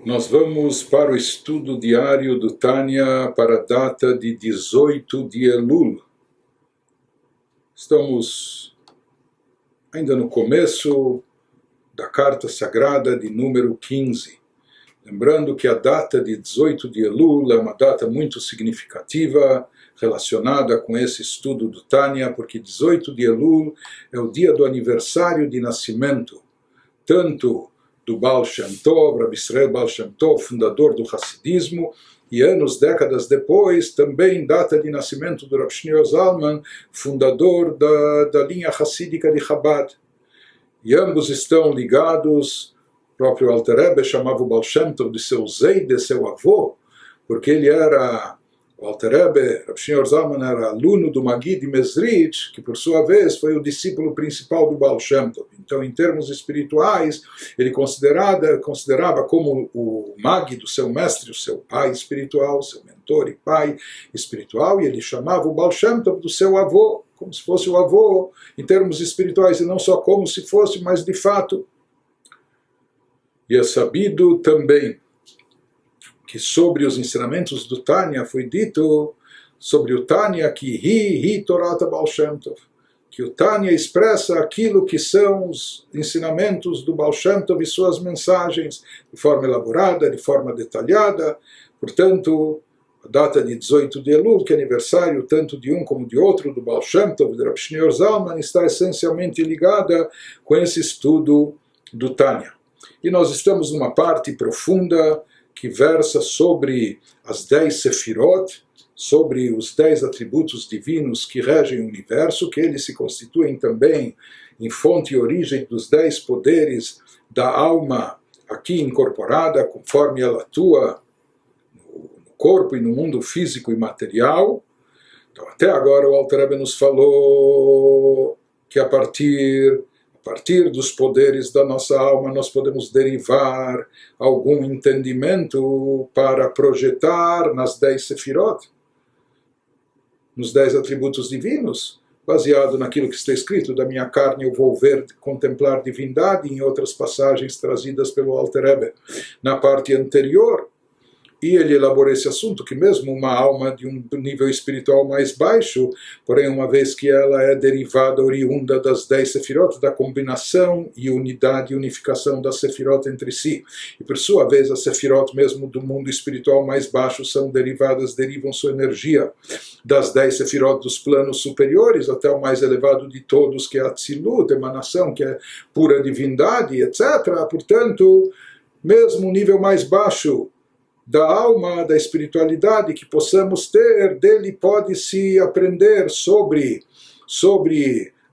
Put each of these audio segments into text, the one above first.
Nós vamos para o estudo diário do Tânia para a data de 18 de Elul. Estamos ainda no começo da Carta Sagrada de número 15. Lembrando que a data de 18 de Elul é uma data muito significativa relacionada com esse estudo do Tânia, porque 18 de Elul é o dia do aniversário de nascimento, tanto do Baal Shem Tov, Rabbi Israel Baal Shem Tov, fundador do Hassidismo, e décadas depois, também data de nascimento do Rabbi Shneur Zalman, fundador da linha hassídica de Chabad. E ambos estão ligados. O próprio Alter Rebbe chamava o Baal Shem Tov de seu Zeide, seu avô, porque ele era, o Alter Rebbe, Rabbi Shneur Zalman, era aluno do Magi de Mezritch, que por sua vez foi o discípulo principal do Baal Shem Tov. Então, em termos espirituais, ele considerava como o Magi do seu mestre, o seu pai espiritual, seu mentor e pai espiritual, e ele chamava o Baal Shem Tov do seu avô, como se fosse o avô, em termos espirituais, e não só como se fosse, mas de fato. E é sabido também que sobre os ensinamentos do Tânia foi dito sobre o Tânia que hi Torata Baal Shem Tov, que o Tânia expressa aquilo que são os ensinamentos do Baal Shem Tov e suas mensagens de forma elaborada, de forma detalhada. Portanto, a data de 18 de Elul, que é aniversário tanto de um como de outro do Baal Shem Tov, do Rabbi Shneur Zalman, está essencialmente ligada com esse estudo do Tânia. E nós estamos numa parte profunda que versa sobre as 10 Sefirot, sobre os 10 atributos divinos que regem o universo, que eles se constituem também em fonte e origem dos 10 poderes da alma aqui incorporada, conforme ela atua no corpo e no mundo físico e material. Então, até agora o Alter Rebbe nos falou que a partir dos poderes da nossa alma nós podemos derivar algum entendimento para projetar nas 10 Sefirot, nos 10 atributos divinos, baseado naquilo que está escrito: da minha carne eu vou ver, contemplar divindade, em outras passagens trazidas pelo Alter Rebbe na parte anterior. E ele elaborou esse assunto, que mesmo uma alma de um nível espiritual mais baixo, porém uma vez que ela é derivada, oriunda das 10 Sefirot, da combinação e unidade e unificação das Sefirot entre si, e por sua vez as Sefirot mesmo do mundo espiritual mais baixo derivam sua energia das 10 Sefirot dos planos superiores, até o mais elevado de todos, que é a Atzilut, emanação, que é pura divindade, etc. Portanto, mesmo o nível mais baixo da alma, da espiritualidade que possamos ter, dele pode-se aprender sobre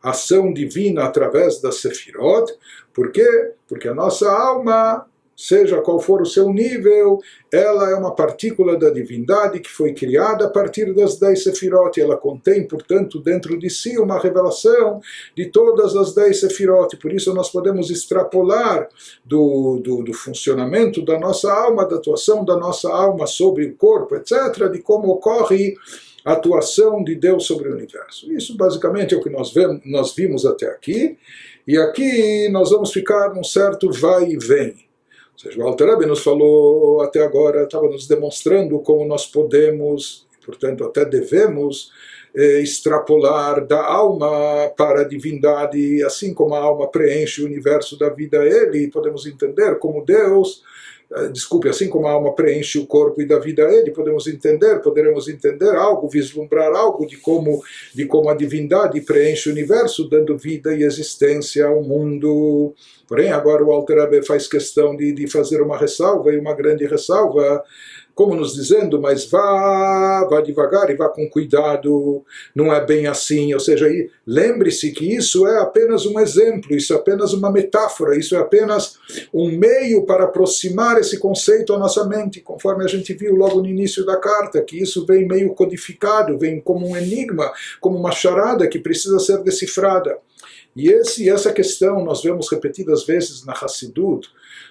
a ação divina através da Sefirot. Por quê? Porque a nossa alma, seja qual for o seu nível, ela é uma partícula da divindade que foi criada a partir das 10 Sefirot, e ela contém, portanto, dentro de si uma revelação de todas as 10 Sefirot. Por isso nós podemos extrapolar do funcionamento da nossa alma, da atuação da nossa alma sobre o corpo, etc., de como ocorre a atuação de Deus sobre o universo. Isso basicamente é o que nós vimos até aqui, e aqui nós vamos ficar num certo vai e vem. Ou seja, o Alter Rebbe nos falou até agora, estava nos demonstrando como nós podemos, e portanto até devemos, extrapolar da alma para a divindade, assim como a alma preenche o universo da vida a ele, podemos entender como Deus, assim como a alma preenche o corpo e da vida a ele, poderemos entender algo, vislumbrar algo de como a divindade preenche o universo, dando vida e existência ao mundo. Porém, agora o Alter Rebbe faz questão de fazer uma ressalva, e uma grande ressalva, como nos dizendo, mas vá devagar e vá com cuidado, não é bem assim. Ou seja, lembre-se que isso é apenas um exemplo, isso é apenas uma metáfora, isso é apenas um meio para aproximar esse conceito à nossa mente, conforme a gente viu logo no início da carta, que isso vem meio codificado, vem como um enigma, como uma charada que precisa ser decifrada. E essa questão nós vemos repetidas vezes na Hassidut,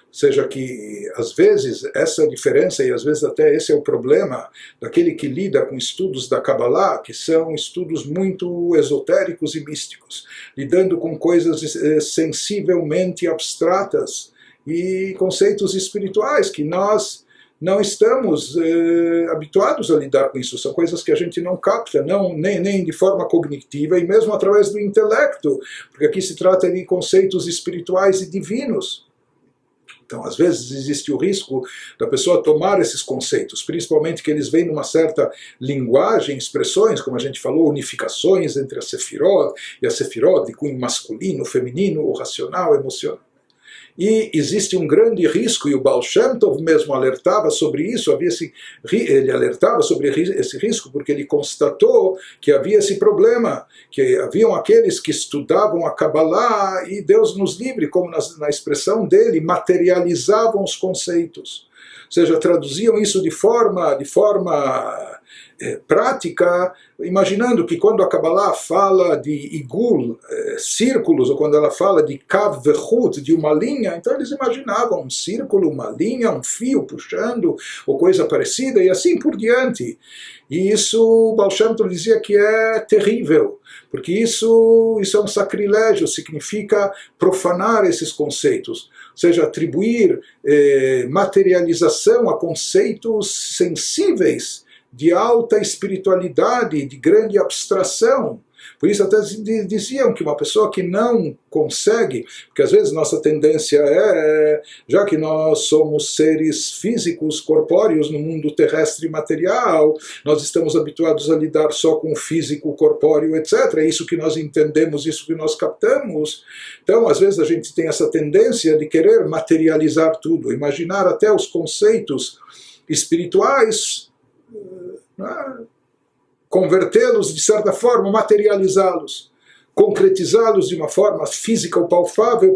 ou seja, que às vezes essa diferença, e às vezes até esse é o problema daquele que lida com estudos da Kabbalah, que são estudos muito esotéricos e místicos, lidando com coisas sensivelmente abstratas, e conceitos espirituais que nós não estamos habituados a lidar com isso. São coisas que a gente não capta, nem de forma cognitiva e mesmo através do intelecto, porque aqui se trata de conceitos espirituais e divinos. Então, às vezes, existe o risco da pessoa tomar esses conceitos, principalmente que eles vêm numa certa linguagem, expressões, como a gente falou, unificações entre a Sefirot e a Sefirot de cunho masculino, feminino, o racional, emocional. E existe um grande risco, e o Baal Shem Tov mesmo alertava sobre isso, ele alertava sobre esse risco porque ele constatou que havia esse problema, que haviam aqueles que estudavam a Kabbalah e Deus nos livre, como na expressão dele, materializavam os conceitos. Ou seja, traduziam isso de forma prática, imaginando que quando a Kabbalah fala de igul, círculos, ou quando ela fala de kav vechut, de uma linha, então eles imaginavam um círculo, uma linha, um fio puxando, ou coisa parecida, e assim por diante. E isso o Baal Shem Tov dizia que é terrível, porque isso é um sacrilégio, significa profanar esses conceitos, ou seja, atribuir materialização a conceitos sensíveis, de alta espiritualidade, de grande abstração. Por isso até diziam que uma pessoa que não consegue, porque às vezes nossa tendência já que nós somos seres físicos, corpóreos no mundo terrestre e material, nós estamos habituados a lidar só com o físico, corpóreo, etc. É isso que nós entendemos, isso que nós captamos. Então, às vezes a gente tem essa tendência de querer materializar tudo, imaginar até os conceitos espirituais, convertê-los de certa forma, materializá-los, concretizá-los de uma forma física ou palpável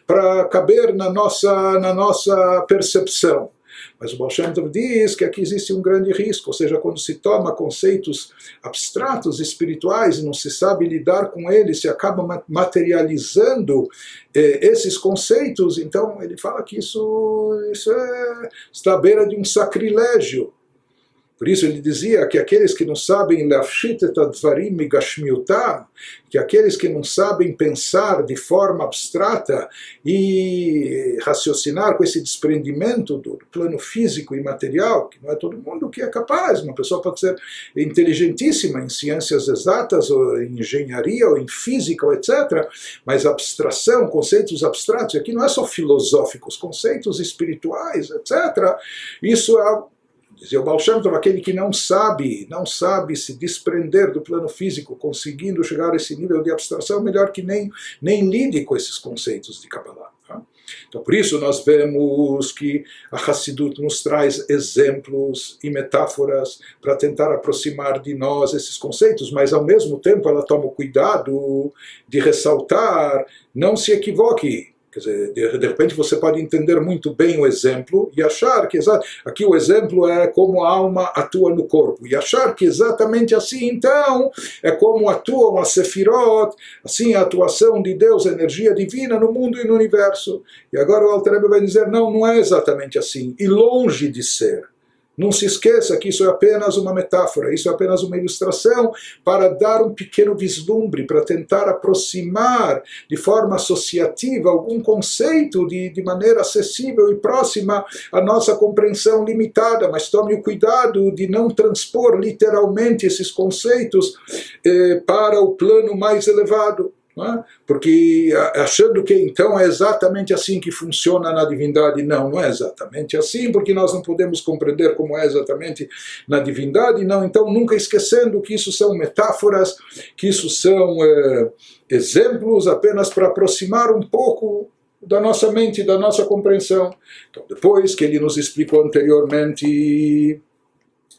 para caber na nossa percepção. Mas o Baal Shem Tov diz que aqui existe um grande risco, ou seja, quando se toma conceitos abstratos, espirituais, e não se sabe lidar com eles, se acaba materializando esses conceitos, então ele fala que isso está à beira de um sacrilégio. Por isso ele dizia que aqueles que não sabem lafshit et advarim migashmiutam, que aqueles que não sabem pensar de forma abstrata e raciocinar com esse desprendimento do plano físico e material, que não é todo mundo que é capaz, uma pessoa pode ser inteligentíssima em ciências exatas, ou em engenharia, ou em física, ou etc., mas abstração, conceitos abstratos, aqui não é só filosóficos, conceitos espirituais, etc., isso é, dizia o Baal Shem Tov, aquele que não sabe se desprender do plano físico, conseguindo chegar a esse nível de abstração, melhor que nem lide com esses conceitos de Kabbalah. Tá? Então, por isso nós vemos que a Hassidut nos traz exemplos e metáforas para tentar aproximar de nós esses conceitos, mas ao mesmo tempo ela toma o cuidado de ressaltar, não se equivoque. Quer dizer, de repente você pode entender muito bem o exemplo e achar que aqui o exemplo é como a alma atua no corpo, e achar que exatamente assim, então, é como atuam as Sefirot, assim a atuação de Deus, a energia divina no mundo e no universo. E agora o Alter Rebbe vai dizer, não é exatamente assim, e longe de ser. Não se esqueça que isso é apenas uma metáfora, isso é apenas uma ilustração para dar um pequeno vislumbre, para tentar aproximar de forma associativa algum conceito de maneira acessível e próxima à nossa compreensão limitada, mas tome o cuidado de não transpor literalmente esses conceitos para o plano mais elevado. Porque achando que então é exatamente assim que funciona na divindade, não é exatamente assim, porque nós não podemos compreender como é exatamente na divindade, não, então nunca esquecendo que isso são metáforas, que isso são exemplos apenas para aproximar um pouco da nossa mente, da nossa compreensão. Então, depois que ele nos explicou anteriormente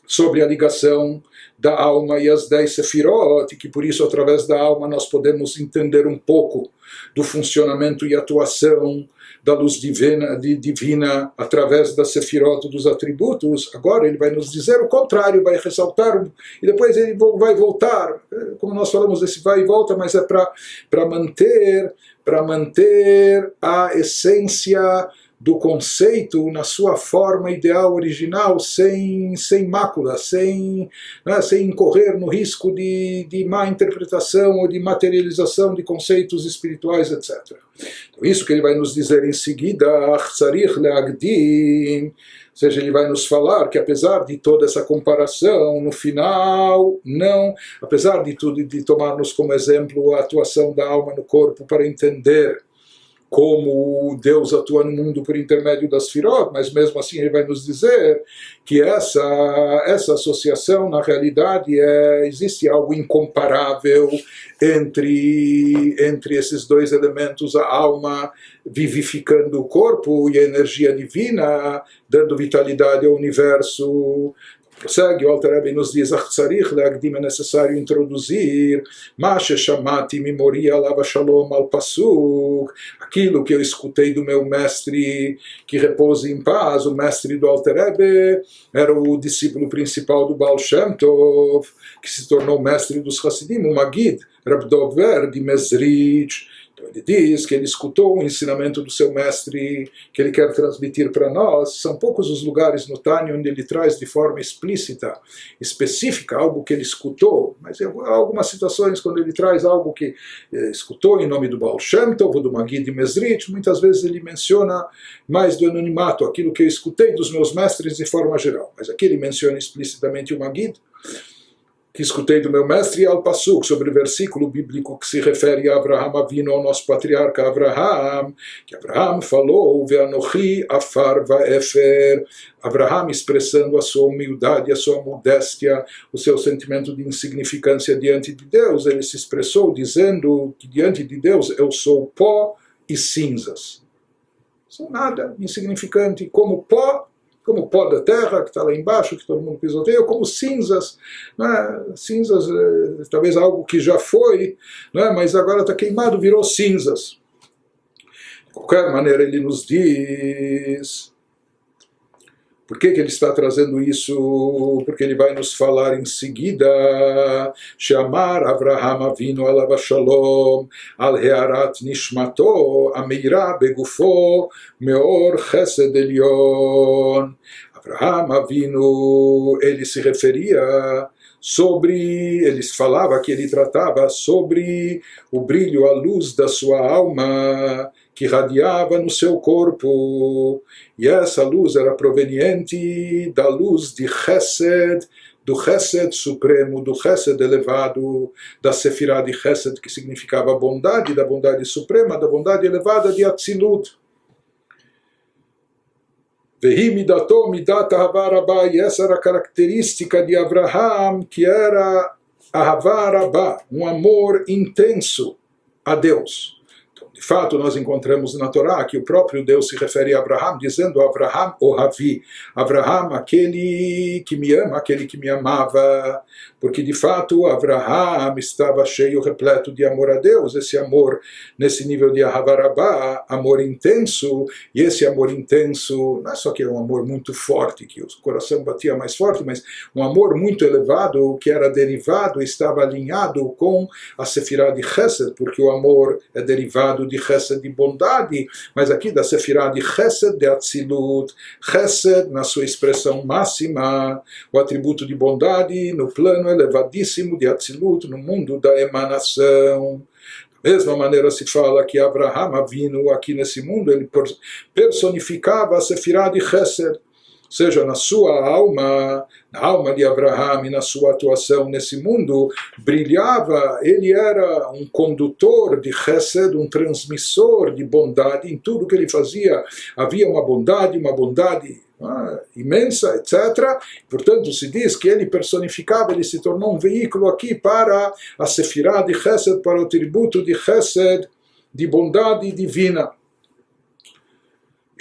sobre a ligação da alma e as 10 Sefirot, que por isso através da alma nós podemos entender um pouco do funcionamento e atuação da luz divina através da Sefirot dos atributos. Agora ele vai nos dizer o contrário, vai ressaltar, e depois ele vai voltar, como nós falamos desse vai e volta, mas é para manter a essência do conceito na sua forma ideal original, sem mácula, sem incorrer no risco de má interpretação ou de materialização de conceitos espirituais, etc. Então, isso que ele vai nos dizer em seguida, Tzarich leagdim, ou seja, ele vai nos falar que apesar de toda essa comparação, no final, não, apesar de tudo, de tomarmos como exemplo a atuação da alma no corpo para entender como Deus atua no mundo por intermédio das Sfirot, mas mesmo assim ele vai nos dizer que essa associação, na realidade, existe algo incomparável entre esses dois elementos, a alma vivificando o corpo e a energia divina, dando vitalidade ao universo. Prossegue, o Alter Rebbe nos diz, é necessário introduzir aquilo que eu escutei do meu mestre, que repousa em paz. O mestre do Alter Rebbe era o discípulo principal do Baal Shem Tov, que se tornou mestre dos Hasidim, o Magid, Reb Dover de Mezrich. Então ele diz que ele escutou o ensinamento do seu mestre, que ele quer transmitir para nós. São poucos os lugares no Tânia onde ele traz de forma explícita, específica, algo que ele escutou, mas em algumas situações, quando ele traz algo que escutou em nome do Baal Shem Tov, ou do Magid de Mezrich, muitas vezes ele menciona mais do anonimato, aquilo que eu escutei dos meus mestres de forma geral. Mas aqui ele menciona explicitamente o Magid, que escutei do meu mestre Al-Pasuk, sobre o versículo bíblico que se refere a Avraham Avinu, ao nosso patriarca Avraham, que Avraham falou, Ve'anochi afar va'efer, Avraham expressando a sua humildade, a sua modéstia, o seu sentimento de insignificância diante de Deus, ele se expressou dizendo que diante de Deus eu sou pó e cinzas. Sou nada, insignificante, como pó da terra, que está lá embaixo, que todo mundo pisoteia, como cinzas, né? Cinzas, talvez algo que já foi, né? Mas agora está queimado, virou cinzas. De qualquer maneira, ele nos diz... Por que ele está trazendo isso? Porque ele vai nos falar em seguida, Shamar Avraham Avinu alav shalom al hearat nishmato ameira begufo meor chesed elyon. Avraham Avinu, ele se referia ele falava que ele tratava sobre o brilho, a luz da sua alma, que radiava no seu corpo, e essa luz era proveniente da luz de Chesed, do Chesed supremo, do Chesed elevado, da Sefirah de Chesed, que significava bondade, da bondade suprema, da bondade elevada de Atzilut. Vehi midato midat ahavá rabá, e essa era a característica de Avraham, que era ahavá rabá, um amor intenso a Deus. De fato, nós encontramos na Torá que o próprio Deus se refere a Avraham, dizendo Avraham Ohavi, Avraham, aquele que me ama, aquele que me amava, porque de fato Avraham estava cheio, repleto de amor a Deus, esse amor nesse nível de Ahavarabá, amor intenso, e esse amor intenso não é só que é um amor muito forte, que o coração batia mais forte, mas um amor muito elevado, que era derivado, estava alinhado com a Sefirah de Chesed, porque o amor é derivado de Chesed, de bondade, mas aqui da Sefirah de Chesed, de Atzilut, Chesed na sua expressão máxima, o atributo de bondade no plano elevadíssimo de Atzilut, no mundo da emanação. Da mesma maneira se fala que Avraham Avinu aqui nesse mundo, ele personificava a Sefirah de Chesed, ou seja, na sua alma, na alma de Avraham e na sua atuação nesse mundo, brilhava, ele era um condutor de Chesed, um transmissor de bondade, em tudo que ele fazia havia uma bondade imensa, etc. Portanto, se diz que ele personificava, ele se tornou um veículo aqui para a Sefirah de Chesed, para o tributo de Chesed, de bondade divina.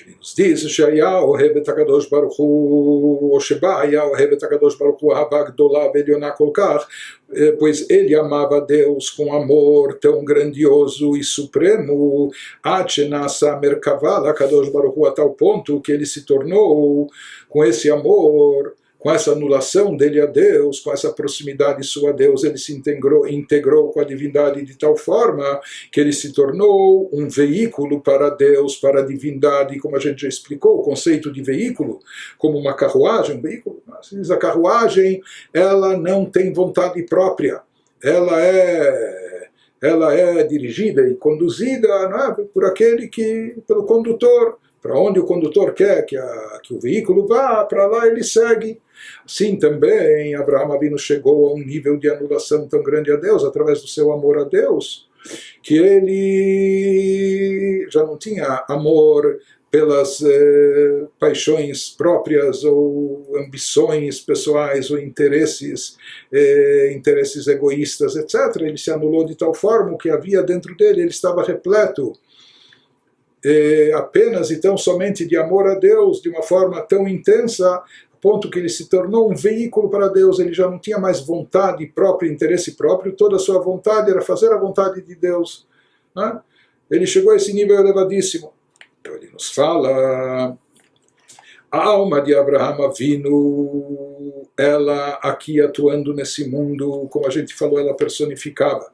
Ele nos diz, שהיה אוהב את הקדוש ברוך הוא, או שבה היה אוהב את הקדוש ברוך הוא אהבה גדולה ועליונה כל כך, pois ele amava Deus com amor tão grandioso e supremo, עד שנעשה מרכבה לקדוש ברוך הוא, a tal ponto que ele se tornou, com esse amor, com essa anulação dele a Deus, com essa proximidade sua a Deus, ele se integrou com a divindade de tal forma que ele se tornou um veículo para Deus, para a divindade, como a gente já explicou, o conceito de veículo, como uma carruagem, um veículo, a carruagem, ela não tem vontade própria, ela é dirigida e conduzida, não é, por aquele pelo condutor. Para onde o condutor quer que o veículo vá, para lá ele segue. Assim também, Abraham Avinu chegou a um nível de anulação tão grande a Deus, através do seu amor a Deus, que ele já não tinha amor pelas paixões próprias ou ambições pessoais ou interesses egoístas, etc. Ele se anulou de tal forma que havia dentro dele, ele estava repleto apenas então somente de amor a Deus, de uma forma tão intensa, a ponto que ele se tornou um veículo para Deus. Ele já não tinha mais vontade própria, interesse próprio, toda a sua vontade era fazer a vontade de Deus, né? Ele chegou a esse nível elevadíssimo. Então ele nos fala, a alma de Abraham Avinu, ela aqui atuando nesse mundo, como a gente falou, ela personificava.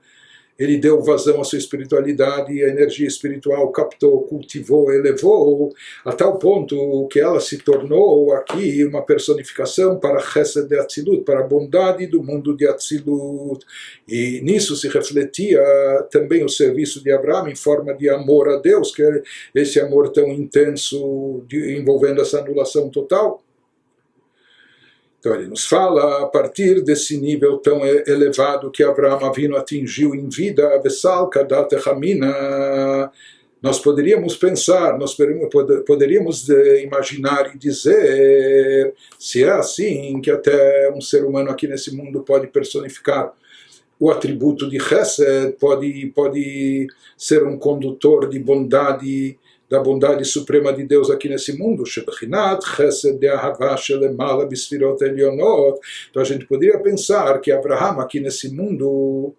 Ele deu vazão à sua espiritualidade, a energia espiritual captou, cultivou, elevou, a tal ponto que ela se tornou aqui uma personificação para Chesed de Atzilut, para a bondade do mundo de Atzilut. E nisso se refletia também o serviço de Abraão em forma de amor a Deus, que é esse amor tão intenso envolvendo essa anulação total. Então ele nos fala, a partir desse nível tão elevado que Abraham Avinu atingiu em vida, nós poderíamos pensar, nós poderíamos imaginar e dizer, se é assim, que até um ser humano aqui nesse mundo pode personificar o atributo de Chesed, pode ser um condutor de bondade, da bondade suprema de Deus aqui nesse mundo. Então a gente poderia pensar que Abraham aqui nesse mundo,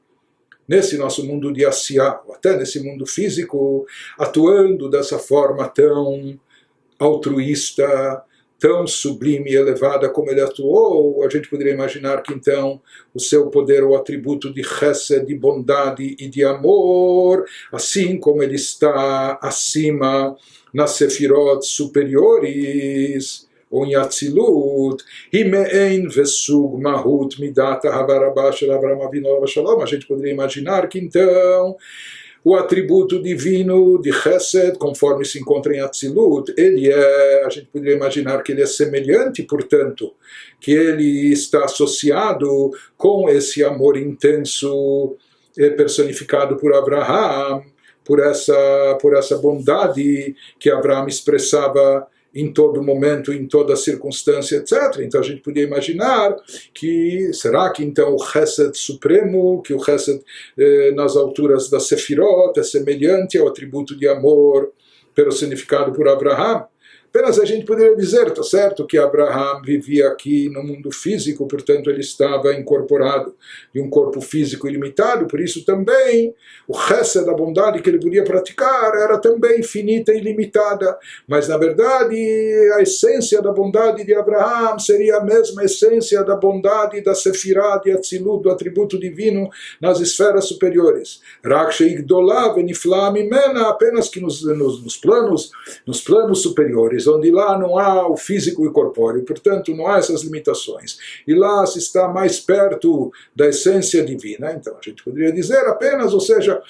nesse nosso mundo de Asiá, ou até nesse mundo físico, atuando dessa forma tão altruísta, tão sublime e elevada como ele atuou, a gente poderia imaginar que então o seu poder, o atributo de chesed, de bondade e de amor, assim como ele está acima nas sefirot superiores, ou em Atzilut, Himein Vesug Mahut Midat Havarabah Shel Avraham Avinu Shalom, a gente poderia imaginar que então o atributo divino de Chesed, conforme se encontra em Atzilut, a gente poderia imaginar que ele é semelhante, portanto, que ele está associado com esse amor intenso personificado por Abraham, por essa bondade que Abraham expressava em todo momento, em toda circunstância, etc. Então a gente podia imaginar que, será que então o Chesed supremo, que o Chesed nas alturas da Sefirot é semelhante ao atributo de amor personificado por Abraham? Apenas a gente poderia dizer, está certo, que Abraham vivia aqui no mundo físico, portanto ele estava incorporado em um corpo físico ilimitado, por isso também o chesed, da bondade que ele podia praticar, era também infinita e ilimitada. Mas na verdade a essência da bondade de Abraham seria a mesma essência da bondade da Sefirah de Atzilut, do atributo divino nas esferas superiores. Rak sheigdolah veniflah mimena, apenas que nos planos superiores, onde lá não há o físico e corpóreo, portanto não há essas limitações, e lá se está mais perto da essência divina. Então a gente poderia dizer apenas, ou seja,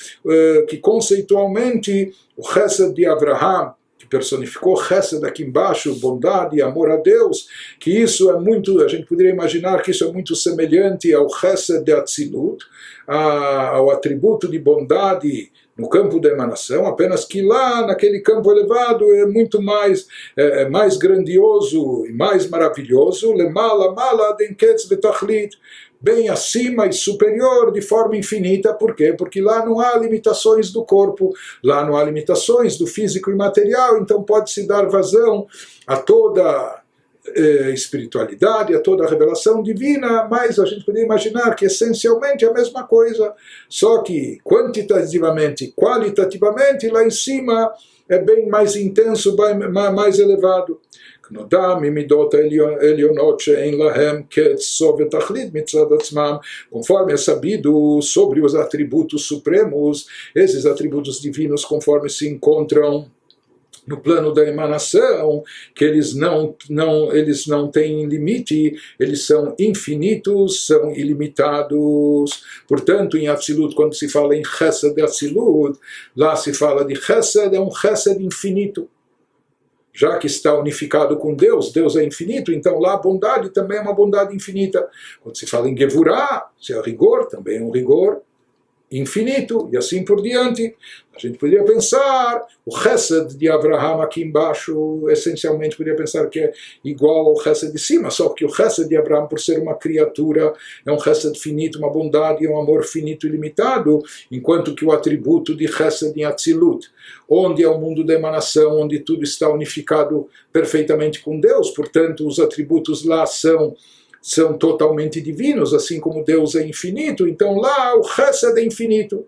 que conceitualmente o Chesed de Abraham, que personificou Chesed aqui embaixo, bondade e amor a Deus, que isso é muito, a gente poderia imaginar que isso é muito semelhante ao Chesed de Atzilut, ao atributo de bondade no campo da emanação, apenas que lá naquele campo elevado é muito mais grandioso e mais maravilhoso, lemala mala denketz betachlit, bem acima e superior de forma infinita. Por quê? Porque lá não há limitações do corpo, lá não há limitações do físico e material, então pode-se dar vazão a toda espiritualidade, a toda a revelação divina, mas a gente poderia imaginar que essencialmente é a mesma coisa, só que quantitativamente e qualitativamente lá em cima é bem mais intenso, mais elevado. Conforme é sabido sobre os atributos supremos, esses atributos divinos, conforme se encontram no plano da emanação, que eles não têm limite, eles são infinitos, são ilimitados. Portanto, em Atzilut, quando se fala em Chesed de Atzilut, lá se fala de Chesed, é um Chesed infinito. Já que está unificado com Deus, Deus é infinito, então lá a bondade também é uma bondade infinita. Quando se fala em Gevurah, se é rigor, também é um rigor infinito, e assim por diante. A gente poderia pensar, o Chesed de Abraham aqui embaixo, essencialmente poderia pensar que é igual ao Chesed de cima, só que o Chesed de Abraham, por ser uma criatura, é um Chesed finito, uma bondade, um amor finito e limitado, enquanto que o atributo de Chesed em Atzilut, onde é o mundo da emanação, onde tudo está unificado perfeitamente com Deus, portanto os atributos lá são totalmente divinos, assim como Deus é infinito, então lá o Chesed é infinito.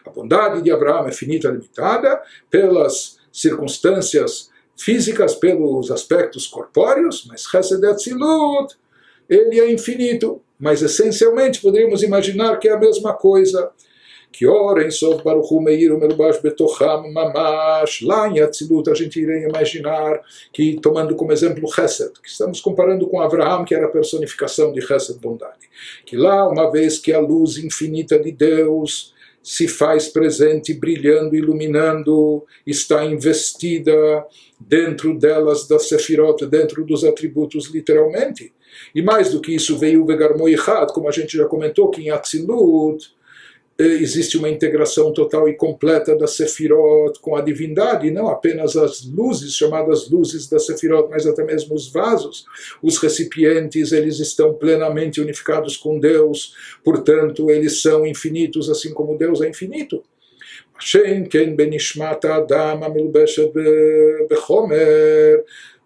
A bondade de Abraão é finita, limitada, pelas circunstâncias físicas, pelos aspectos corpóreos, mas Chesed de Atzilut, ele é infinito, mas essencialmente poderíamos imaginar que é a mesma coisa. Que ora em Sof Baruch Hu Meir Umelubash Betocham Mamash. Lá em Atzilut a gente iria imaginar que, tomando como exemplo Chesed, que estamos comparando com Avraham, que era a personificação de Chesed, bondade, que lá, uma vez que a luz infinita de Deus se faz presente, brilhando, iluminando, está investida dentro delas, da Sefirot, dentro dos atributos literalmente. E mais do que isso, veio o Vegarmo Ichad, como a gente já comentou, que em Atzilut existe uma integração total e completa da Sefirot com a divindade, não apenas as luzes, chamadas luzes da Sefirot, mas até mesmo os vasos, os recipientes, eles estão plenamente unificados com Deus, portanto eles são infinitos, assim como Deus é infinito.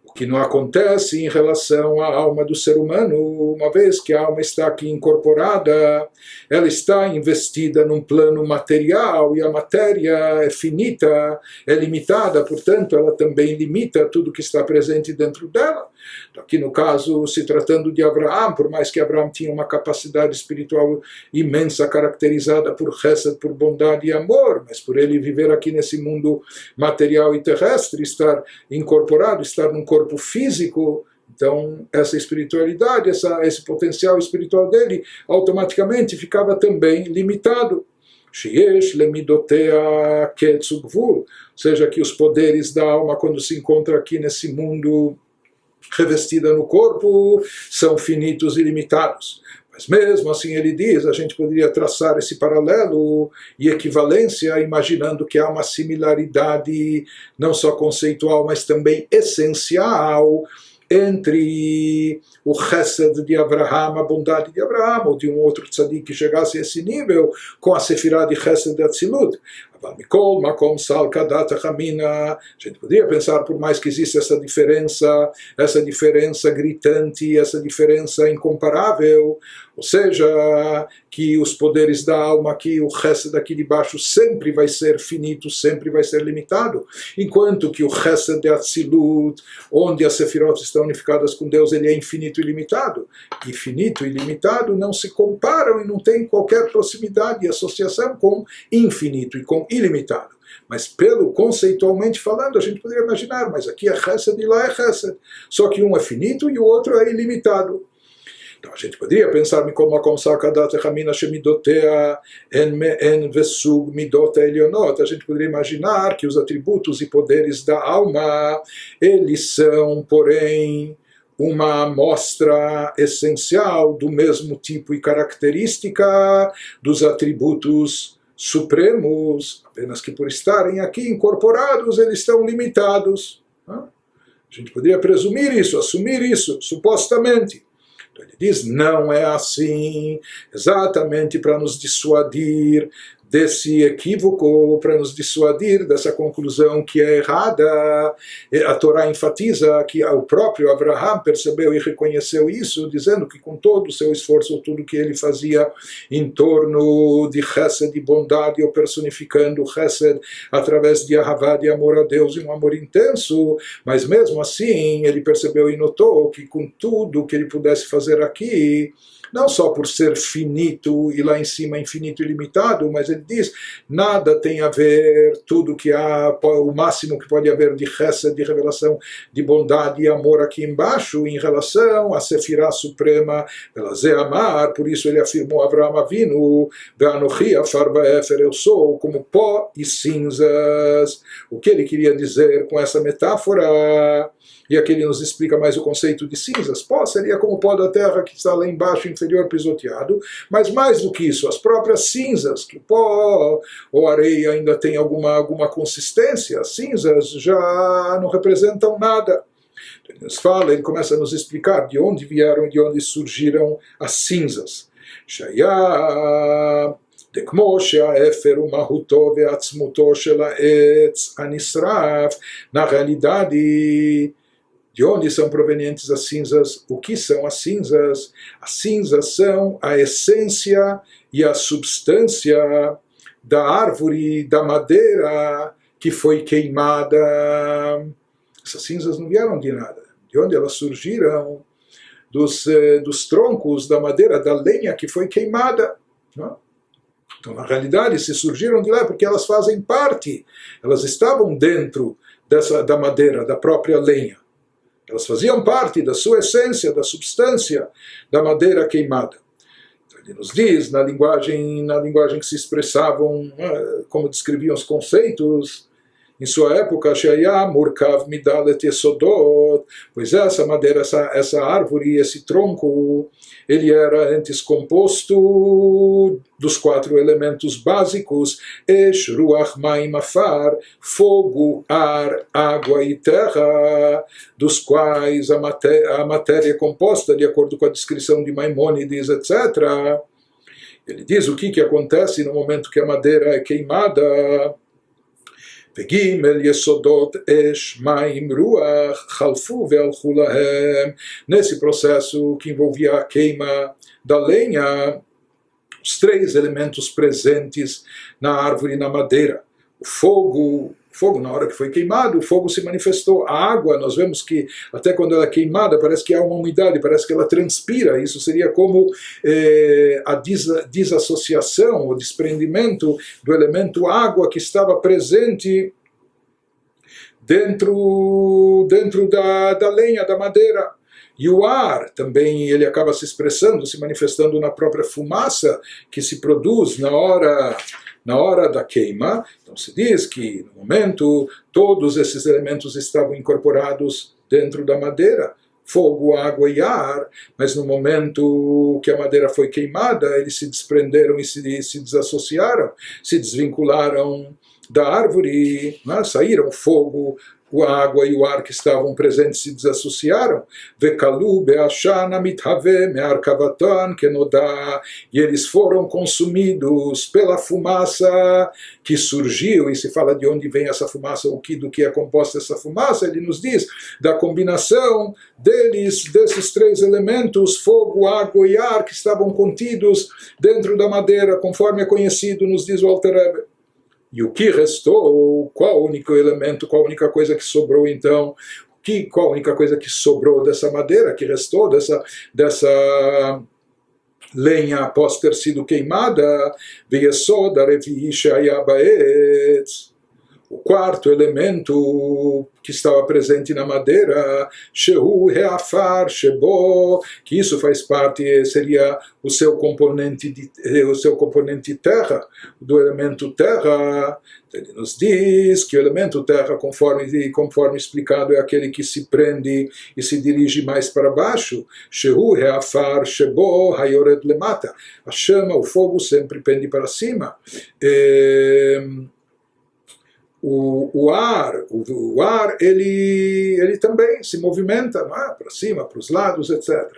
O que não acontece em relação à alma do ser humano, uma vez que a alma está aqui incorporada, ela está investida num plano material, e a matéria é finita, é limitada, portanto ela também limita tudo que está presente dentro dela. Aqui no caso, se tratando de Abraão, por mais que Abraão tinha uma capacidade espiritual imensa, caracterizada por Chesed, por bondade e amor, mas por ele viver aqui nesse mundo material e terrestre, estar incorporado, estar num corpo físico, então essa espiritualidade, esse potencial espiritual dele, automaticamente ficava também limitado. Sheyesh lemidotea ketzu gvul, ou seja, que os poderes da alma, quando se encontra aqui nesse mundo revestida no corpo, são finitos e limitados. Mas mesmo assim ele diz, a gente poderia traçar esse paralelo e equivalência, imaginando que há uma similaridade não só conceitual, mas também essencial entre o Chesed de Abraham, a bondade de Abraham, ou de um outro tzadik que chegasse a esse nível, com a Sefirah de Chesed de Atzilut. A gente poderia pensar, por mais que exista essa diferença gritante, essa diferença incomparável, ou seja, que os poderes da alma aqui, o Chesed daqui de baixo, sempre vai ser finito, sempre vai ser limitado, enquanto que o Chesed de Atzilut, onde as Sefirot estão unificadas com Deus, ele é infinito e limitado. E finito e limitado não se comparam e não tem qualquer proximidade e associação com infinito e com ilimitado. Mas conceitualmente falando, a gente poderia imaginar, mas aqui é Chesed e lá é Chesed. Só que um é finito e o outro é ilimitado. Então a gente poderia pensar como a gente poderia imaginar que os atributos e poderes da alma, eles são, porém, uma amostra essencial do mesmo tipo e característica dos atributos supremos, apenas que por estarem aqui incorporados, eles estão limitados. A gente poderia presumir isso, assumir isso, supostamente. Então ele diz, não é assim, exatamente para nos dissuadir desse equívoco, para nos dissuadir dessa conclusão que é errada. A Torá enfatiza que o próprio Abraham percebeu e reconheceu isso, dizendo que com todo o seu esforço, tudo que ele fazia em torno de Chesed, de bondade, ou personificando Chesed através de Ahavá, de amor a Deus, e um amor intenso, mas mesmo assim ele percebeu e notou que com tudo que ele pudesse fazer aqui, não só por ser finito e lá em cima infinito e limitado, mas ele diz, nada tem a ver, tudo que há, o máximo que pode haver de chesed, de revelação, de bondade e amor aqui embaixo, em relação à Sefirá Suprema, pela Zeamar, por isso ele afirmou Avraham Avinu, Ve'anochi afar va'efer, eu sou como pó e cinzas. O que ele queria dizer com essa metáfora? E aqui ele nos explica mais o conceito de cinzas. Pó seria como o pó da terra que está lá embaixo, inferior, pisoteado, mas mais do que isso, as próprias cinzas, que o pó ou areia ainda tem alguma consistência, as cinzas já não representam nada. Ele começa a nos explicar de onde vieram e de onde surgiram as cinzas. Shaya כמו שהאפר ומהותו ועצמותו של העץ הנשרף, na realidade, de onde são provenientes as cinzas? O que são as cinzas? As cinzas são a essência e a substância da árvore, da madeira que foi queimada. Essas cinzas não vieram de nada. De onde elas surgiram? Dos troncos da madeira, da lenha que foi queimada. Não? Então, na realidade, se surgiram de lá porque elas fazem parte, elas estavam dentro da madeira, da própria lenha. Elas faziam parte da sua essência, da substância da madeira queimada. Então, ele nos diz, na linguagem que se expressavam, como descreviam os conceitos, em sua época, Shaya Murkav Midalet Yesodot, pois essa madeira, essa árvore, esse tronco, ele era antes composto dos 4 elementos básicos, Esh, Ruach, Maim, Afar, fogo, ar, água e terra, dos quais a matéria é composta, de acordo com a descrição de Maimônides, etc. Ele diz o que acontece no momento que a madeira é queimada. וג' יסודות אש, מים, רוח, חלפו והלכו להם. Nesse processo que envolvia a queima da lenha, os 3 elementos presentes na árvore e na madeira. O fogo, na hora que foi queimado, o fogo se manifestou. A água, nós vemos que até quando ela é queimada, parece que há uma umidade, parece que ela transpira. Isso seria como a desassociação, o desprendimento do elemento água que estava presente dentro da lenha, da madeira. E o ar também, ele acaba se expressando, se manifestando na própria fumaça que se produz na hora da queima. Então se diz que no momento todos esses elementos estavam incorporados dentro da madeira, fogo, água e ar, mas no momento que a madeira foi queimada, eles se desprenderam e se desassociaram, se desvincularam da árvore, né? Saíram o fogo, a água e o ar que estavam presentes se desassociaram. Vekalu be'ashana mithave me'arkavatan kenodá, e eles foram consumidos pela fumaça que surgiu. E se fala de onde vem essa fumaça, do que é composta essa fumaça, ele nos diz da combinação desses 3 elementos, fogo, água e ar, que estavam contidos dentro da madeira, conforme é conhecido, nos diz o Alter Rebbe. E o que restou, qual o único elemento, qual a única coisa que sobrou então? Qual a única coisa que sobrou dessa madeira, que restou dessa lenha após ter sido queimada? V'yesod harevi'i she'haya ba'etz. O 4º elemento que estava presente na madeira, Shehu Reafar Shebo, que isso faz parte, seria o seu componente terra, do elemento terra. Ele nos diz que o elemento terra, conforme explicado, é aquele que se prende e se dirige mais para baixo. Shehu Reafar Shebo Hayored Lemata. A chama, o fogo sempre pende para cima. o ar ele também se movimenta, não é? Para cima, para os lados, etc.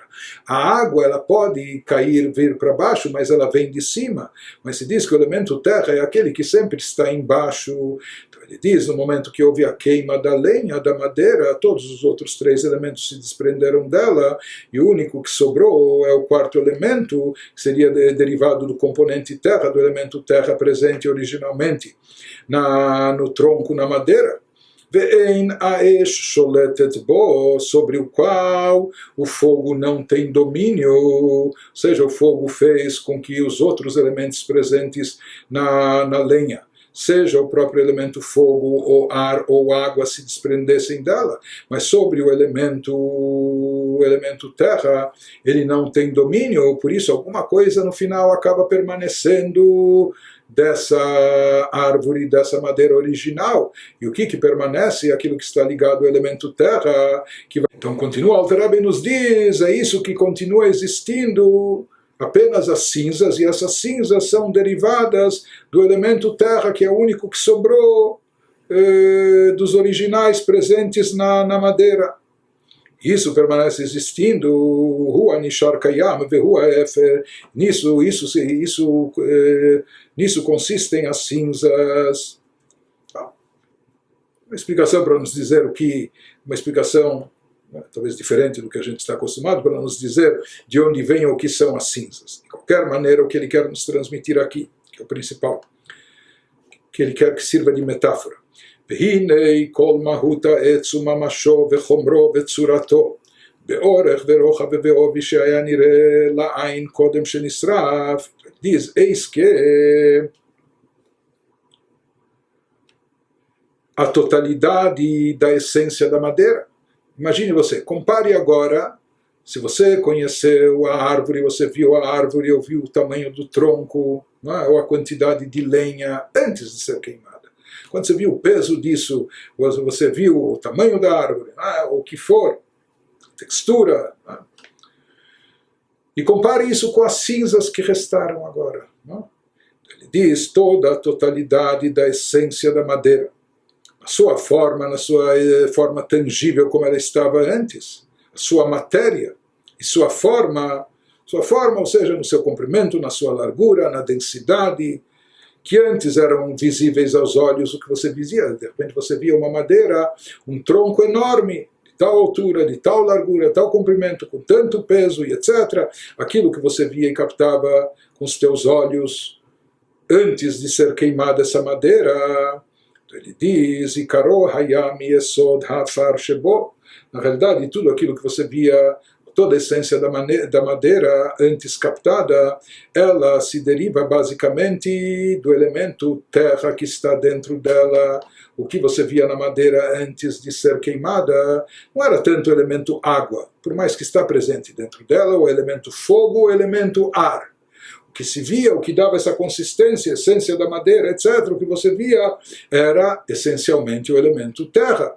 A água ela pode cair, vir para baixo, mas ela vem de cima. Mas se diz que o elemento terra é aquele que sempre está embaixo. Então ele diz, no momento que houve a queima da lenha, da madeira, todos os outros três elementos se desprenderam dela, e o único que sobrou é o quarto elemento, que seria derivado do componente terra, do elemento terra presente originalmente no tronco, na madeira. Ve'ein aesh sholetet bo, sobre o qual o fogo não tem domínio, ou seja, o fogo fez com que os outros elementos presentes na lenha, seja o próprio elemento fogo, ou ar, ou água, se desprendessem dela, mas sobre o elemento terra, ele não tem domínio, por isso alguma coisa no final acaba permanecendo dessa árvore, dessa madeira original. E o que permanece? Aquilo que está ligado ao elemento terra. Então continua, Alter Rebbe nos diz, é isso que continua existindo, apenas as cinzas, e essas cinzas são derivadas do elemento terra, que é o único que sobrou dos originais presentes na madeira. Isso permanece existindo, Hua Nishar Kayam, Vehua Efer, nisso consistem as cinzas. Uma explicação para nos dizer uma explicação talvez diferente do que a gente está acostumado, para nos dizer de onde vem ou o que são as cinzas. De qualquer maneira, o que ele quer nos transmitir aqui, que é o principal, que ele quer que sirva de metáfora. והנה כל מהות העץ וממשו וחומרו וצורתו באורך ורוחב ובעובי שהיה נראה לעין קודם שנשרף. Diz, eis que a totalidade da essência da madeira. Imagine você, compare agora, se você conheceu a árvore, você viu a árvore, ou viu o tamanho do tronco, não é? Ou a quantidade de lenha antes de ser queimada. Quando você viu o peso disso, você viu o tamanho da árvore, ou o que for, textura. E compare isso com as cinzas que restaram agora. Ele diz toda a totalidade da essência da madeira, a sua forma, na sua forma tangível como ela estava antes, a sua matéria e sua forma, ou seja, no seu comprimento, na sua largura, na densidade, que antes eram visíveis aos olhos, o que você via, de repente você via uma madeira, um tronco enorme, de tal altura, de tal largura, tal comprimento, com tanto peso e etc. Aquilo que você via e captava com os teus olhos antes de ser queimada essa madeira. Então ele diz, Ikaro hayam yesod hafar shebo. Na realidade, tudo aquilo que você via, toda a essência da madeira antes captada, ela se deriva basicamente do elemento terra que está dentro dela. O que você via na madeira antes de ser queimada não era tanto o elemento água, por mais que está presente dentro dela, o elemento fogo, o elemento ar. O que se via, o que dava essa consistência, essência da madeira, etc., o que você via era essencialmente o elemento terra.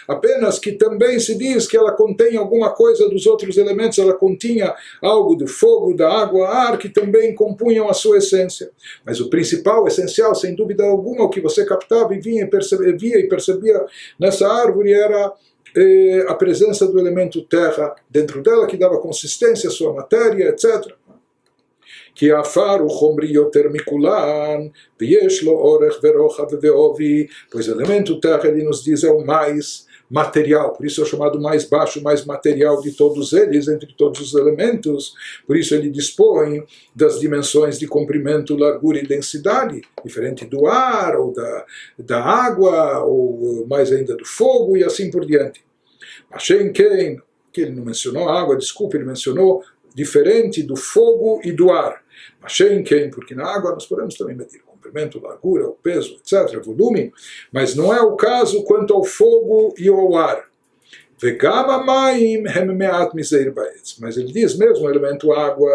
Apenas que também se diz que ela contém alguma coisa dos outros elementos, ela continha algo do fogo, da água, ar, que também compunham a sua essência. Mas o principal, essencial, sem dúvida alguma, o que você captava e via e percebia nessa árvore era a presença do elemento terra dentro dela, que dava consistência à sua matéria, etc. כי האפר הוא חומרי יותר מכולן, ויש לו אורך ורוחב ועובי, pois o elemento terra, ele nos diz, é o mais material, por isso é chamado mais baixo, mais material de todos eles, entre todos os elementos, por isso ele dispõe das dimensões de comprimento, largura e densidade, diferente do ar, ou da água, ou mais ainda do fogo, e assim por diante. Hashem Ken, que ele não mencionou a água, desculpe, ele mencionou diferente do fogo e do ar. Hashem Ken, porque na água nós podemos também medir o comprimento, largura, o peso, etc., volume, mas não é o caso quanto ao fogo e ao ar. Mas ele diz mesmo o elemento água,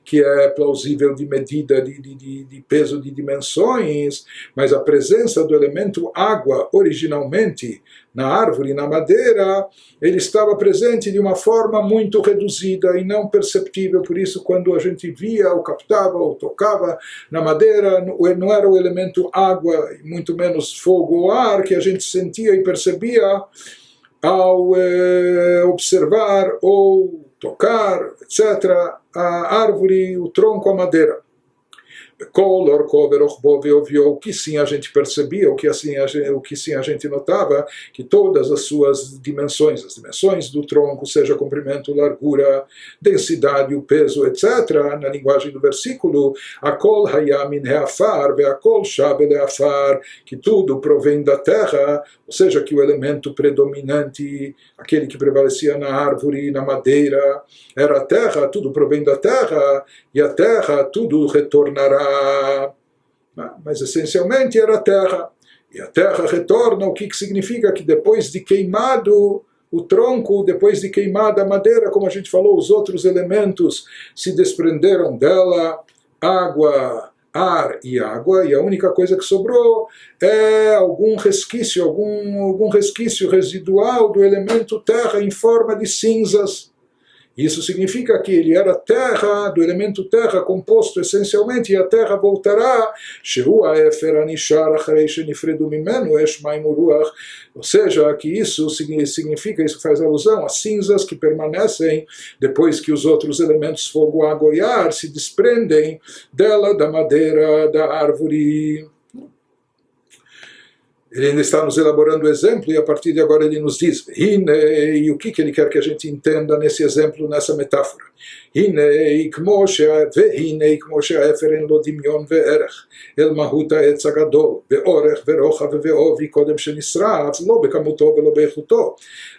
que é plausível de medida, de peso, de dimensões, mas a presença do elemento água originalmente na árvore, na madeira, ele estava presente de uma forma muito reduzida e não perceptível. Por isso, quando a gente via, ou captava, ou tocava na madeira, não era o elemento água, muito menos fogo ou ar, que a gente sentia e percebia ao observar ou tocar, etc., a árvore, o tronco, a madeira. O que sim a gente percebia, o que sim a gente notava, que todas as suas dimensões, as dimensões do tronco, seja comprimento, largura, densidade, o peso, etc., na linguagem do versículo, Akol hayamin heafar, veakol shabe leafar, que tudo provém da terra, ou seja, que o elemento predominante, aquele que prevalecia na árvore, na madeira, era a terra, tudo provém da terra, e a terra tudo retornará. Mas essencialmente era a terra. E a terra retorna, o que significa que depois de queimado o tronco, depois de queimada a madeira, como a gente falou, os outros elementos se desprenderam dela, água, ar e água, e a única coisa que sobrou é algum resquício residual do elemento terra em forma de cinzas. Isso significa que ele era terra, do elemento terra, composto essencialmente, e a terra voltará, ou seja, que isso significa, isso faz alusão às cinzas que permanecem depois que os outros elementos, fogo, água e ar, se desprendem dela, da madeira, da árvore. Ele ainda está nos elaborando o exemplo, e a partir de agora ele nos diz, e o que ele quer que a gente entenda nesse exemplo, nessa metáfora. הנה כמו שהאפר אין לו דמיון וערך אל מהות העץ הגדול באורך ורוחב ובעובי קודם שנשרף לא בכמותו ולא באיכותו.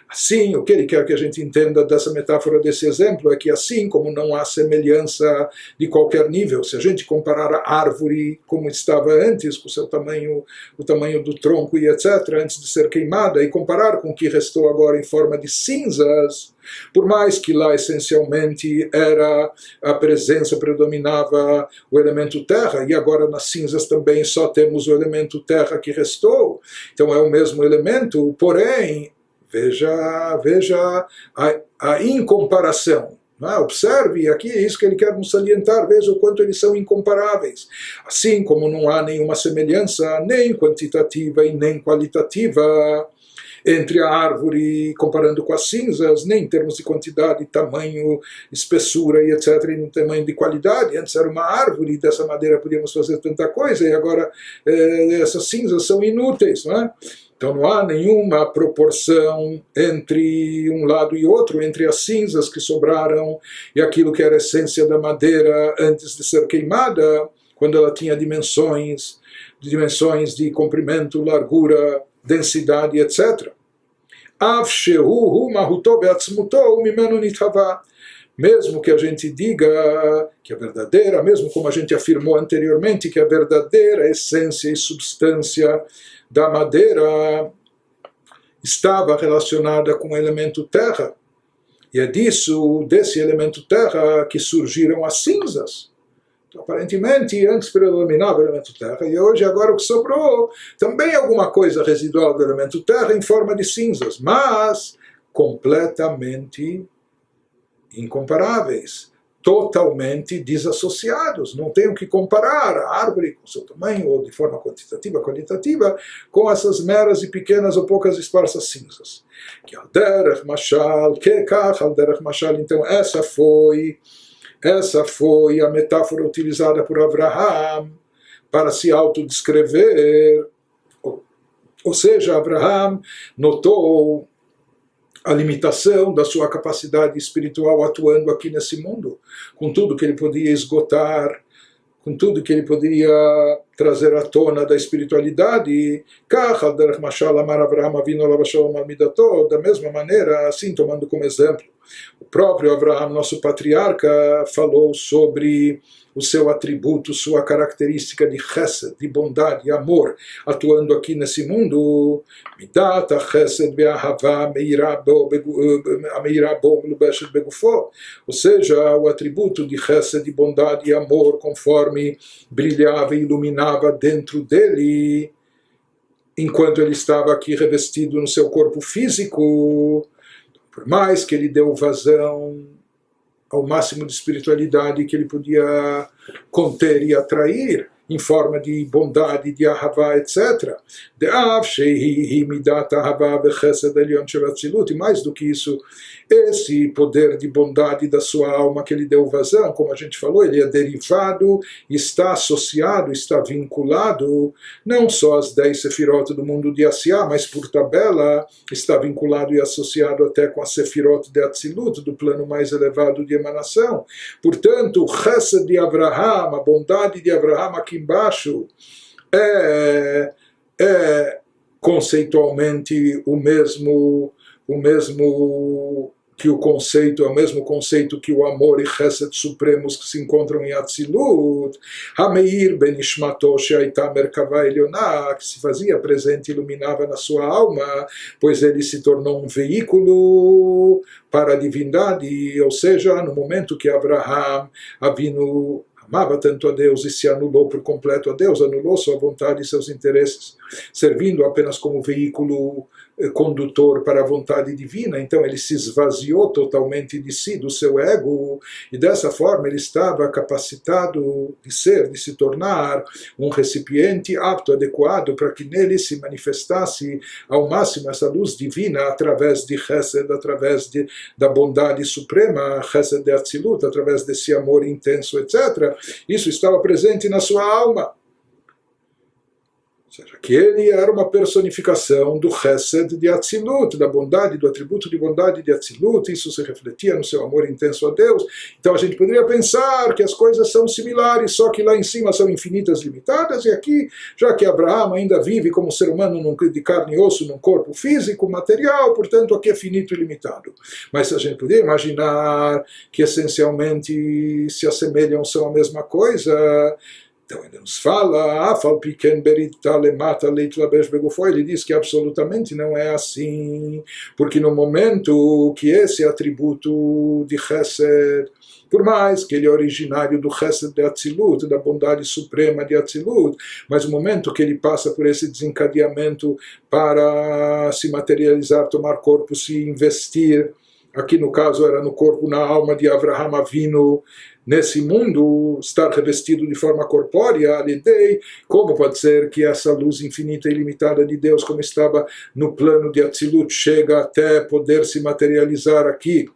Assim, o que ele quer que a gente entenda dessa metáfora, desse exemplo, é que assim como não há semelhança de qualquer nível, se a gente comparar a árvore como estava antes, com o seu tamanho, o tamanho do tronco e etc., antes de ser queimada, e comparar com o que restou agora em forma de cinzas, por mais que lá essencialmente era a presença, predominava o elemento terra, e agora nas cinzas também só temos o elemento terra que restou, então é o mesmo elemento, porém, veja a incomparação. Observe, aqui é isso que ele quer nos salientar, veja o quanto eles são incomparáveis. Assim como não há nenhuma semelhança, nem quantitativa e nem qualitativa, entre a árvore, comparando com as cinzas, nem em termos de quantidade, tamanho, espessura e etc., e no tamanho de qualidade. Antes era uma árvore, dessa madeira podíamos fazer tanta coisa, e agora essas cinzas são inúteis, não é? Então não há nenhuma proporção entre um lado e outro, entre as cinzas que sobraram e aquilo que era a essência da madeira antes de ser queimada, quando ela tinha dimensões de comprimento, largura, densidade, etc. Mesmo que a gente diga que a verdadeira, mesmo como a gente afirmou anteriormente, que a verdadeira essência e substância da madeira estava relacionada com o elemento terra, e é desse elemento terra, que surgiram as cinzas. Então, aparentemente, antes predominava o elemento terra, e hoje, agora o que sobrou, também alguma coisa residual do elemento terra em forma de cinzas, mas completamente incomparáveis, totalmente desassociados, não tem o que comparar a árvore com seu tamanho, ou de forma quantitativa, qualitativa, com essas meras e pequenas ou poucas esparsas cinzas. Que al-derech mashal, kekach al-derech mashal, então essa foi a metáfora utilizada por Abraham para se autodescrever, ou seja, Abraham notou a limitação da sua capacidade espiritual atuando aqui nesse mundo, com tudo que ele podia esgotar, com tudo que ele poderia trazer à tona da espiritualidade, da mesma maneira, assim tomando como exemplo O próprio Avraham, nosso patriarca, falou sobre o seu atributo, sua característica de chesed, de bondade e amor, atuando aqui nesse mundo. Midat chesed be'ahava meirá bo melubeshet begufo. Ou seja, o atributo de chesed, de bondade e amor, conforme brilhava e iluminava dentro dele, enquanto ele estava aqui revestido no seu corpo físico. Por mais que ele deu vazão ao máximo de espiritualidade que ele podia conter e atrair, em forma de bondade, de ahavá, etc. E mais do que isso, esse poder de bondade da sua alma que ele deu vazão, como a gente falou, ele é derivado, está associado, está vinculado, não só às 10 sefirot do mundo de Asiá, mas por tabela, está vinculado e associado até com a sefirot de Atzilut, do plano mais elevado de emanação. Portanto, o chesed de Avraham, a bondade de Avraham aqui embaixo, é conceitualmente o mesmo que o conceito, é o mesmo conceito que o amor e chesed supremos que se encontram em Atzilut, Hameir ben Ishmato she'aita merkava elioná, que se fazia presente e iluminava na sua alma, pois ele se tornou um veículo para a divindade, ou seja, no momento que Avraham Avinu amava tanto a Deus e se anulou por completo a Deus, anulou sua vontade e seus interesses, servindo apenas como veículo condutor para a vontade divina. Então ele se esvaziou totalmente de si, do seu ego, e dessa forma ele estava capacitado de se tornar um recipiente apto, adequado, para que nele se manifestasse ao máximo essa luz divina através de Chesed, através da bondade suprema, Chesed de Atzilut, através desse amor intenso, etc. Isso estava presente na sua alma. Ou seja, que ele era uma personificação do Chesed de Atzilut, da bondade, do atributo de bondade de Atzilut. Isso se refletia no seu amor intenso a Deus. Então a gente poderia pensar que as coisas são similares, só que lá em cima são infinitas, limitadas, e aqui, já que Abraham ainda vive como ser humano de carne e osso, num corpo físico, material, portanto aqui é finito e limitado. Mas a gente poderia imaginar que essencialmente se assemelham, são a mesma coisa. Então ele nos fala, ele diz que absolutamente não é assim, porque no momento que esse atributo de Chesed, por mais que ele é originário do Chesed de Atzilut, da bondade suprema de Atzilut, mas o momento que ele passa por esse desencadeamento para se materializar, tomar corpo, se investir, aqui no caso era no corpo, na alma de Avraham Avinu, nesse mundo, estar revestido de forma corpórea, alidei, como pode ser que essa luz infinita e ilimitada de Deus, como estava no plano de Atzilut, chega até poder se materializar aqui,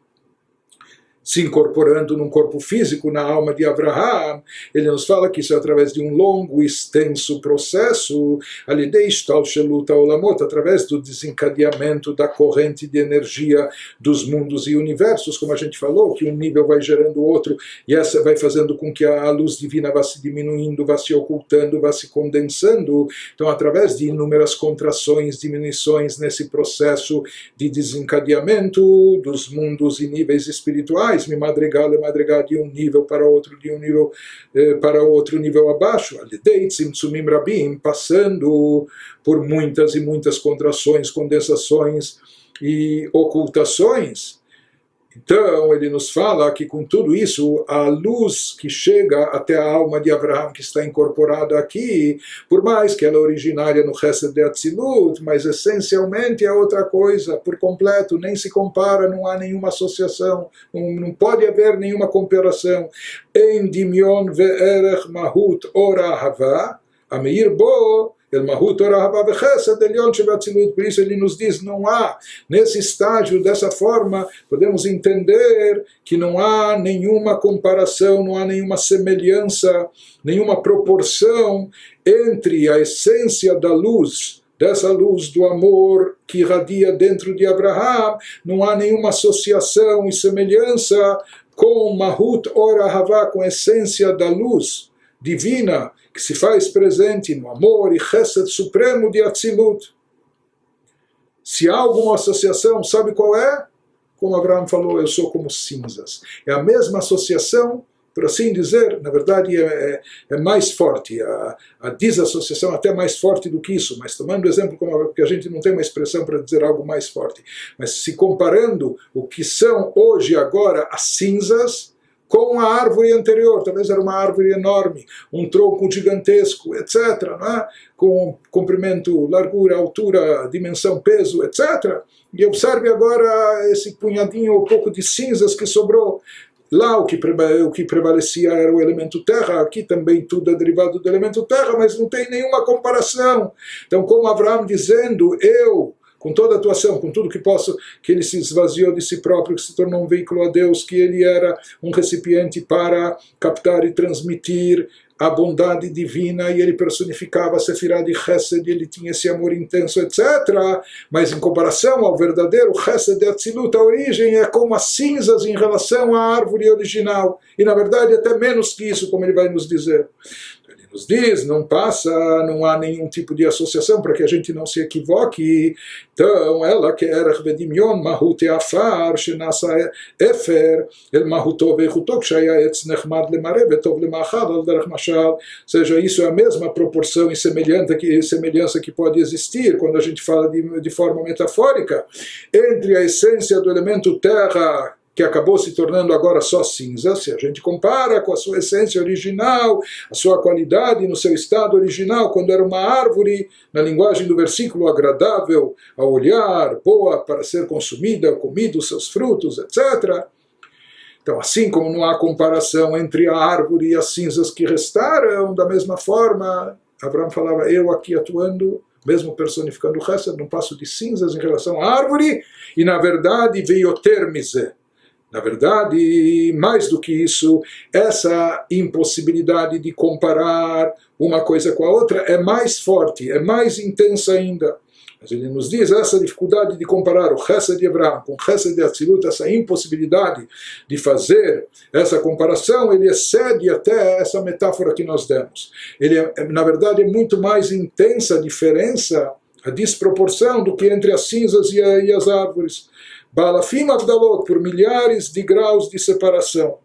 se incorporando num corpo físico, na alma de Avraham. Ele nos fala que isso é através de um longo e extenso processo, através do desencadeamento da corrente de energia dos mundos e universos, como a gente falou, que um nível vai gerando outro, e essa vai fazendo com que a luz divina vá se diminuindo, vá se ocultando, vá se condensando. Então, através de inúmeras contrações, diminuições nesse processo de desencadeamento dos mundos e níveis espirituais, me madrigal de um nível para outro, de um nível para outro nível abaixo, passando por muitas e muitas contrações, condensações e ocultações. Então ele nos fala que com tudo isso, a luz que chega até a alma de Avraham, que está incorporada aqui, por mais que ela é originária no Chesed de Atzilut, mas essencialmente é outra coisa, por completo, nem se compara, não há nenhuma associação, não pode haver nenhuma comparação. Em Dimion ve'erech mahut ora hava, ameir bo, El Mahut Orahava Vechesed Elyon Shevatzilut. Por isso ele nos diz, não há, nesse estágio, dessa forma, podemos entender que não há nenhuma comparação, não há nenhuma semelhança, nenhuma proporção entre a essência da luz, dessa luz do amor que irradia dentro de Abraham, não há nenhuma associação e semelhança com Mahut Orahava, com a essência da luz divina, que se faz presente no amor e Chesed supremo de Atzilut. Se há alguma associação, sabe qual é? como Abraham falou, eu sou como cinzas. É a mesma associação, por assim dizer, na verdade é mais forte, a desassociação é até mais forte do que isso, mas tomando exemplo, porque a gente não tem uma expressão para dizer algo mais forte, mas se comparando o que são hoje, agora, as cinzas, com a árvore anterior, talvez era uma árvore enorme, um tronco gigantesco, etc., não é? Com comprimento, largura, altura, dimensão, peso, etc., e observe agora esse punhadinho ou pouco de cinzas que sobrou. Lá o que prevalecia era o elemento terra, aqui também tudo é derivado do elemento terra, mas não tem nenhuma comparação. Então, como Abraham dizendo, eu, com toda a atuação, com tudo que posso, que ele se esvaziou de si próprio, que se tornou um veículo a Deus, que ele era um recipiente para captar e transmitir a bondade divina, e ele personificava a Sefirah de Chesed, ele tinha esse amor intenso, etc. Mas em comparação ao verdadeiro Chesed de Atzilut, a origem é como as cinzas em relação à árvore original, e na verdade até menos que isso, como ele vai nos dizer. Nos diz, não há nenhum tipo de associação para que a gente não se equivoque. Então, ela que era Vedimion, Mahut Afar, Shenasa Efer, El Mahuto Vechuto, Kshaya Etz Nechmad Lemare, Betov Lemachal, Alderach Mashal. Ou seja, isso é a mesma proporção e semelhança que pode existir quando a gente fala de forma metafórica entre a essência do elemento terra, que acabou se tornando agora só cinza, se a gente compara com a sua essência original, a sua qualidade no seu estado original, quando era uma árvore, na linguagem do versículo, agradável ao olhar, boa para ser consumida, comido seus frutos, etc. Então, assim como não há comparação entre a árvore e as cinzas que restaram, da mesma forma, Abraham falava, eu aqui atuando, mesmo personificando o Chesed, não passo de cinzas em relação à árvore, e na verdade veio termize. Na verdade, mais do que isso, essa impossibilidade de comparar uma coisa com a outra é mais forte, é mais intensa ainda. Mas ele nos diz essa dificuldade de comparar o Chesed de Abraham com o Chesed de Atzilut, essa impossibilidade de fazer essa comparação, ele excede até essa metáfora que nós demos. Na verdade, é muito mais intensa a diferença, a desproporção do que entre as cinzas e as árvores. Balafim Avdalot, por milhares de graus de separação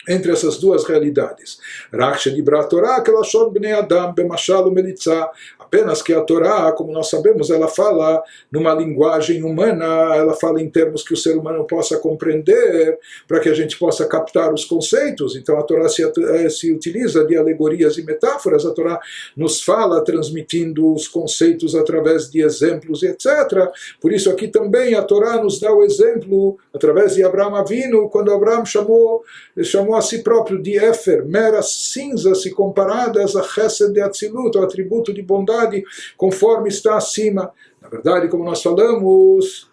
entre essas duas realidades. Raksha de Torá, que ela chama Bnei Adam, Bemashal Melitza. Apenas que a Torá, como nós sabemos, ela fala numa linguagem humana, ela fala em termos que o ser humano possa compreender, para que a gente possa captar os conceitos. Então a Torá se utiliza de alegorias e metáforas, a Torá nos fala transmitindo os conceitos através de exemplos, etc. Por isso aqui também a Torá nos dá o exemplo, através de Abraham Avinu, quando Abraham chamou a si próprio de Éfer, meras cinzas, se comparadas a Chesed de Atzilut, o atributo de bondade, conforme está acima. Na verdade, como nós falamos,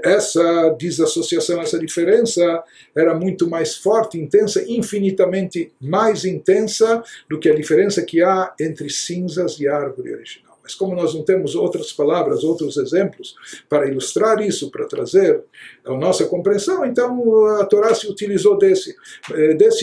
essa desassociação, essa diferença era muito mais forte, intensa, infinitamente mais intensa do que a diferença que há entre cinzas e árvore original. Mas como nós não temos outras palavras, outros exemplos para ilustrar isso, para trazer a nossa compreensão, então a Torá se utilizou desse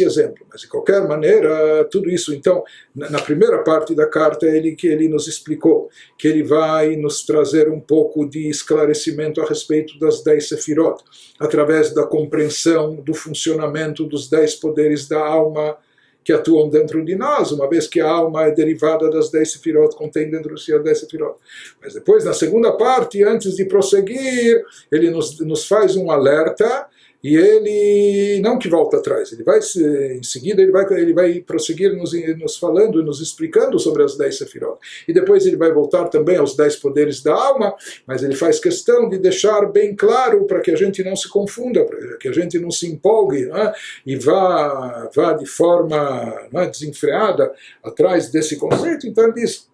exemplo. Mas de qualquer maneira, tudo isso, então, na primeira parte da carta, que ele nos explicou, que ele vai nos trazer um pouco de esclarecimento a respeito das 10 sefirot, através da compreensão do funcionamento dos 10 poderes da alma, que atuam dentro de nós, uma vez que a alma é derivada das 10 sefirot, contém dentro de si as 10 sefirot. Mas depois, na segunda parte, antes de prosseguir, ele nos faz um alerta, e ele não que volta atrás, ele vai, em seguida ele vai prosseguir nos falando e nos explicando sobre as 10 sefirot. E depois ele vai voltar também aos 10 poderes da alma, mas ele faz questão de deixar bem claro para que a gente não se confunda, para que a gente não se empolgue, né? E vá de forma, né, desenfreada atrás desse conceito. Então ele diz,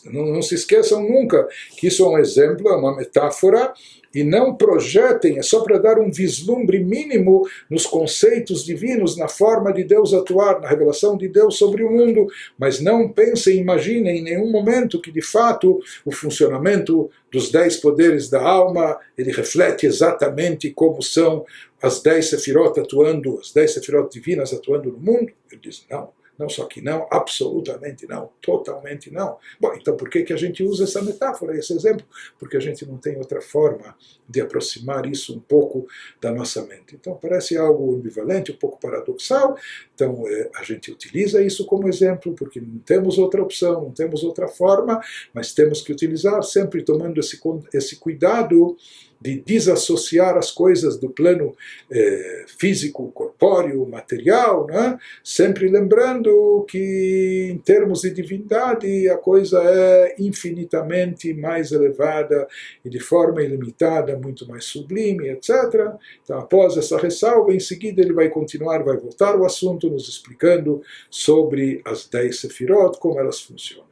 não se esqueçam nunca que isso é um exemplo, é uma metáfora, e não projetem, é só para dar um vislumbre mínimo nos conceitos divinos, na forma de Deus atuar, na revelação de Deus sobre o mundo, mas não pensem, imaginem em nenhum momento que de fato o funcionamento dos 10 poderes da alma, ele reflete exatamente como são as 10 sefirot atuando, as 10 sefirot divinas atuando no mundo. Ele diz, não. Não só que não, absolutamente não, totalmente não. Bom, então por que a gente usa essa metáfora, esse exemplo? Porque a gente não tem outra forma de aproximar isso um pouco da nossa mente. Então parece algo ambivalente, um pouco paradoxal. Então a gente utiliza isso como exemplo, porque não temos outra opção, não temos outra forma, mas temos que utilizar sempre tomando esse cuidado de desassociar as coisas do plano físico, corpóreo, material, né? Sempre lembrando que em termos de divindade a coisa é infinitamente mais elevada e de forma ilimitada, muito mais sublime, etc. Então, após essa ressalva, em seguida ele vai continuar, vai voltar ao assunto, nos explicando sobre as 10 sefirot, como elas funcionam.